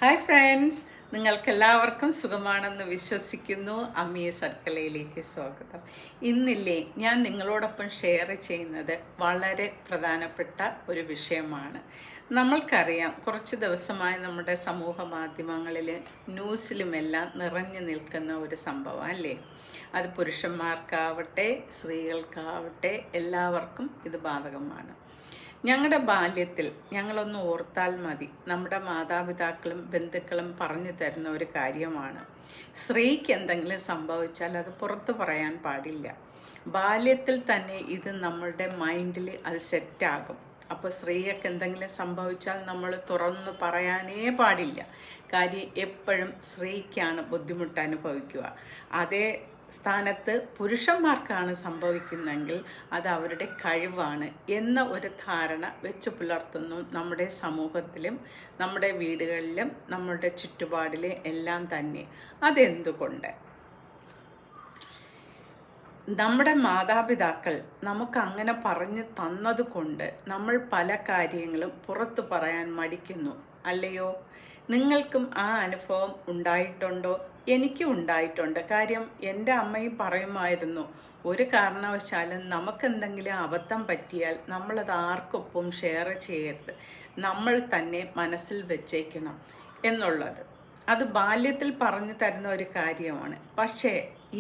Hi friends, നിങ്ങൾക്കെല്ലാവർക്കും സുഖമാണെന്ന് വിശ്വസിക്കുന്നു. അമ്മീസ് അടുക്കളയിലേക്ക് സ്വാഗതം. ഇന്നില്ലേ ഞാൻ നിങ്ങളോടൊപ്പം ഷെയർ ചെയ്യുന്നത് വളരെ പ്രധാനപ്പെട്ട ഒരു വിഷയമാണ്. നമ്മൾക്കറിയാം, കുറച്ച് ദിവസമായി നമ്മുടെ സമൂഹ മാധ്യമങ്ങളിൽ ന്യൂസിലുമെല്ലാം നിറഞ്ഞു നിൽക്കുന്ന ഒരു സംഭവം അല്ലേ. അത് പുരുഷന്മാർക്കാവട്ടെ സ്ത്രീകൾക്കാവട്ടെ എല്ലാവർക്കും ഇത് ബാധകമാണ്. ഞങ്ങളുടെ ബാല്യത്തിൽ ഞങ്ങളൊന്ന് ഓർത്താൽ മതി, നമ്മുടെ മാതാപിതാക്കളും ബന്ധുക്കളും പറഞ്ഞു തരുന്ന ഒരു കാര്യമാണ്, സ്ത്രീക്ക് എന്തെങ്കിലും സംഭവിച്ചാൽ അത് പുറത്തു പറയാൻ പാടില്ല. ബാല്യത്തിൽ തന്നെ ഇത് നമ്മളുടെ മൈൻഡിൽ അത് സെറ്റാകും. അപ്പോൾ സ്ത്രീയൊക്കെ എന്തെങ്കിലും സംഭവിച്ചാൽ നമ്മൾ തുറന്ന് പറയാനേ പാടില്ല. കാര്യം എപ്പോഴും സ്ത്രീക്കാണ് ബുദ്ധിമുട്ട് അനുഭവിക്കുക. അതേ സ്ഥാനത്ത് പുരുഷന്മാർക്കാണ് സംഭവിക്കുന്നതെങ്കിൽ അത് അവരുടെ കഴിവാണ് എന്ന ഒരു ധാരണ വെച്ച് പുലർത്തുന്നു നമ്മുടെ സമൂഹത്തിലും നമ്മുടെ വീടുകളിലും നമ്മുടെ ചുറ്റുപാടിലും എല്ലാം തന്നെ. അതെന്തുകൊണ്ട്? നമ്മുടെ മാതാപിതാക്കൾ നമുക്ക് അങ്ങനെ പറഞ്ഞു തന്നതുകൊണ്ട് നമ്മൾ പല കാര്യങ്ങളും പുറത്തു പറയാൻ മടിക്കുന്നു, അല്ലയോ? നിങ്ങൾക്കും ആ അനുഭവം ഉണ്ടായിട്ടുണ്ടോ? എനിക്കും ഉണ്ടായിട്ടുണ്ട്. കാര്യം എൻ്റെ അമ്മയും പറയുമായിരുന്നു, ഒരു കാരണവശാലും നമുക്കെന്തെങ്കിലും അബദ്ധം പറ്റിയാൽ നമ്മളത് ആർക്കൊപ്പം ഷെയർ ചെയ്യരുത്, നമ്മൾ തന്നെ മനസ്സിൽ വെച്ചേക്കണം എന്നുള്ളത്. അത് ബാല്യത്തിൽ പറഞ്ഞു തരുന്ന ഒരു കാര്യമാണ്. പക്ഷേ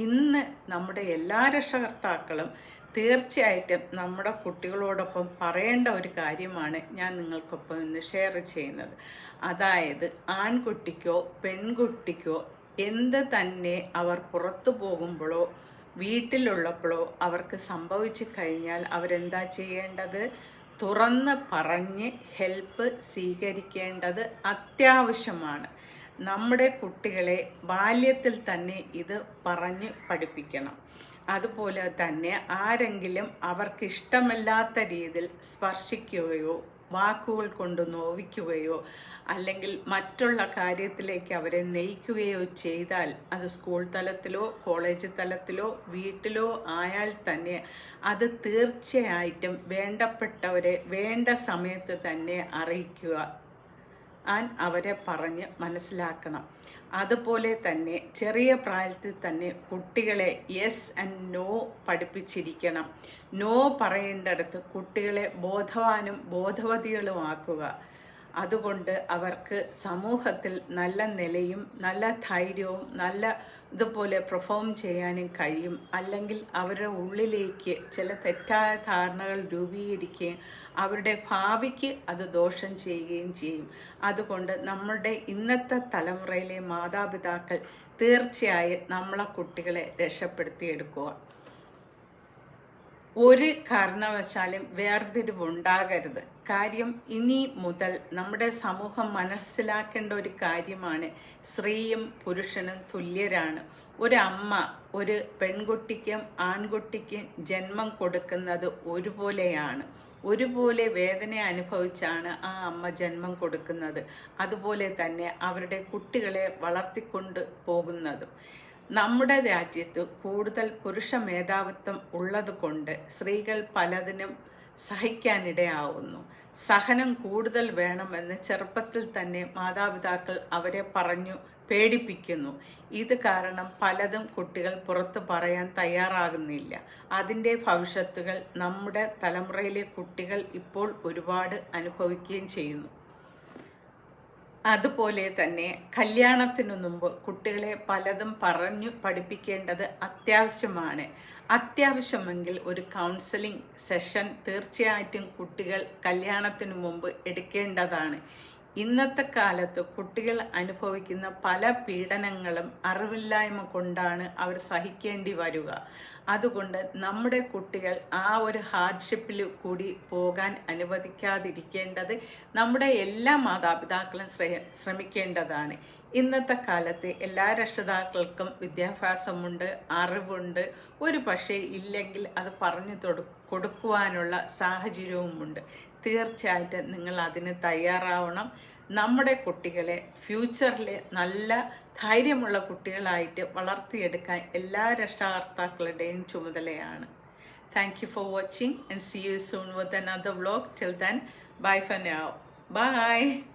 ഇന്ന് നമ്മുടെ എല്ലാ രക്ഷകർത്താക്കളും തീർച്ചയായിട്ടും നമ്മുടെ കുട്ടികളോടൊപ്പം പറയേണ്ട ഒരു കാര്യമാണ് ഞാൻ നിങ്ങൾക്കൊപ്പം ഇന്ന് ഷെയർ ചെയ്യുന്നത്. അതായത് ആൺകുട്ടിക്കോ പെൺകുട്ടിക്കോ എന്ത് തന്നെ അവർ പുറത്തു പോകുമ്പോഴോ വീട്ടിലുള്ളപ്പോഴോ അവർക്ക് സംഭവിച്ചു കഴിഞ്ഞാൽ അവരെന്താ ചെയ്യേണ്ടത്? തുറന്ന് പറഞ്ഞ് ഹെൽപ്പ് സ്വീകരിക്കേണ്ടത് അത്യാവശ്യമാണ്. നമ്മുടെ കുട്ടികളെ ബാല്യത്തിൽ തന്നെ ഇത് പറഞ്ഞ് പഠിപ്പിക്കണം. അതുപോലെ തന്നെ ആരെങ്കിലും അവർക്ക് ഇഷ്ടമില്ലാത്ത രീതിയിൽ സ്പർശിക്കുകയോ വാക്കുകൾ കൊണ്ട് നോവിക്കുകയോ അല്ലെങ്കിൽ മറ്റുള്ള കാര്യത്തിലേക്ക് അവരെ നയിക്കുകയോ ചെയ്താൽ, അത് സ്കൂൾ തലത്തിലോ കോളേജ് തലത്തിലോ വീട്ടിലോ ആയാൽ തന്നെ അത് തീർച്ചയായിട്ടും വേണ്ടപ്പെട്ടവരെ വേണ്ട സമയത്ത് തന്നെ അറിയിക്കുക, അവരെ പറഞ്ഞ് മനസ്സിലാക്കണം. അതുപോലെ തന്നെ ചെറിയ പ്രായത്തിൽ തന്നെ കുട്ടികളെ യെസ് ആൻഡ് നോ പഠിപ്പിച്ചിരിക്കണം. നോ പറയേണ്ടടുത്ത് കുട്ടികളെ ബോധവാനും ബോധവതികളുമാക്കുക. അതുകൊണ്ട് അവർക്ക് സമൂഹത്തിൽ നല്ല നിലയും നല്ല ധൈര്യവും നല്ല ഇതുപോലെ പെർഫോം ചെയ്യാനും കഴിയും. അല്ലെങ്കിൽ അവരുടെ ഉള്ളിലേക്ക് ചില തെറ്റായ ധാരണകൾ രൂപീകരിക്കുകയും അവരുടെ ഭാവിക്ക് അത് ദോഷം ചെയ്യുകയും ചെയ്യും. അതുകൊണ്ട് നമ്മുടെ ഇന്നത്തെ തലമുറയിലെ മാതാപിതാക്കൾ തീർച്ചയായും നമ്മളെ കുട്ടികളെ രക്ഷപ്പെടുത്തിയെടുക്കുക. ഒരു കാരണവശാലും വേർതിരിവുണ്ടാകരുത്. കാര്യം ഇനി മുതൽ നമ്മുടെ സമൂഹം മനസ്സിലാക്കേണ്ട ഒരു കാര്യമാണ്, സ്ത്രീയും പുരുഷനും തുല്യരാണ്. ഒരമ്മ ഒരു പെൺകുട്ടിക്കും ആൺകുട്ടിക്കും ജന്മം കൊടുക്കുന്നത് ഒരുപോലെയാണ്. ഒരുപോലെ വേദന അനുഭവിച്ചാണ് ആ അമ്മ ജന്മം കൊടുക്കുന്നത്. അതുപോലെ തന്നെ അവരുടെ കുട്ടികളെ വളർത്തിക്കൊണ്ട് പോകുന്നതും. നമ്മുടെ രാജ്യത്ത് കൂടുതൽ പുരുഷ മേധാവിത്വം ഉള്ളതുകൊണ്ട് സ്ത്രീകൾ പലതിനും സഹിക്കാനിടയാവുന്നു. സഹനം കൂടുതൽ വേണമെന്ന് ചെറുപ്പത്തിൽ തന്നെ മാതാപിതാക്കൾ അവരെ പറഞ്ഞു പേടിപ്പിക്കുന്നു. ഇത് കാരണം പലതും കുട്ടികൾ പുറത്ത് പറയാൻ തയ്യാറാകുന്നില്ല. അതിൻ്റെ ഭവിഷ്യത്തുകൾ നമ്മുടെ തലമുറയിലെ കുട്ടികൾ ഇപ്പോൾ ഒരുപാട് അനുഭവിക്കുകയും ചെയ്യുന്നു. അതുപോലെ തന്നെ കല്യാണത്തിനു മുമ്പ് കുട്ടികളെ പലതും പറഞ്ഞു പഠിപ്പിക്കേണ്ടത് അത്യാവശ്യമാണ്. അത്യാവശ്യമെങ്കിൽ ഒരു കൗൺസിലിംഗ് സെഷൻ തീർച്ചയായിട്ടും കുട്ടികൾ കല്യാണത്തിനു മുമ്പ് എടുക്കേണ്ടതാണ്. ഇന്നത്തെ കാലത്ത് കുട്ടികൾ അനുഭവിക്കുന്ന പല പീഡനങ്ങളും അറിവില്ലായ്മ കൊണ്ടാണ് അവർ സഹിക്കേണ്ടി വരിക. അതുകൊണ്ട് നമ്മുടെ കുട്ടികൾ ആ ഒരു ഹാർഡ്ഷിപ്പിൽ കൂടി പോകാൻ അനുവദിക്കാതിരിക്കേണ്ടത് നമ്മുടെ എല്ലാ മാതാപിതാക്കളും ശ്രമിക്കേണ്ടതാണ്. ഇന്നത്തെ കാലത്ത് എല്ലാ രക്ഷിതാക്കൾക്കും വിദ്യാഭ്യാസമുണ്ട്, അറിവുണ്ട്. ഒരു പക്ഷേ ഇല്ലെങ്കിൽ അത് പറഞ്ഞു കൊടുക്കുവാനുള്ള സാഹചര്യവുമുണ്ട്. തീർച്ചയായിട്ടും നിങ്ങൾ അതിന് തയ്യാറാവണം. നമ്മുടെ കുട്ടികളെ ഫ്യൂച്ചറിൽ നല്ല ധൈര്യമുള്ള കുട്ടികളായിട്ട് വളർത്തിയെടുക്കാൻ എല്ലാ രക്ഷകർത്താക്കളുടെയും ചുമതലയാണ്. Thank you for watching and see you soon with another vlog. Till then, bye for now. Bye.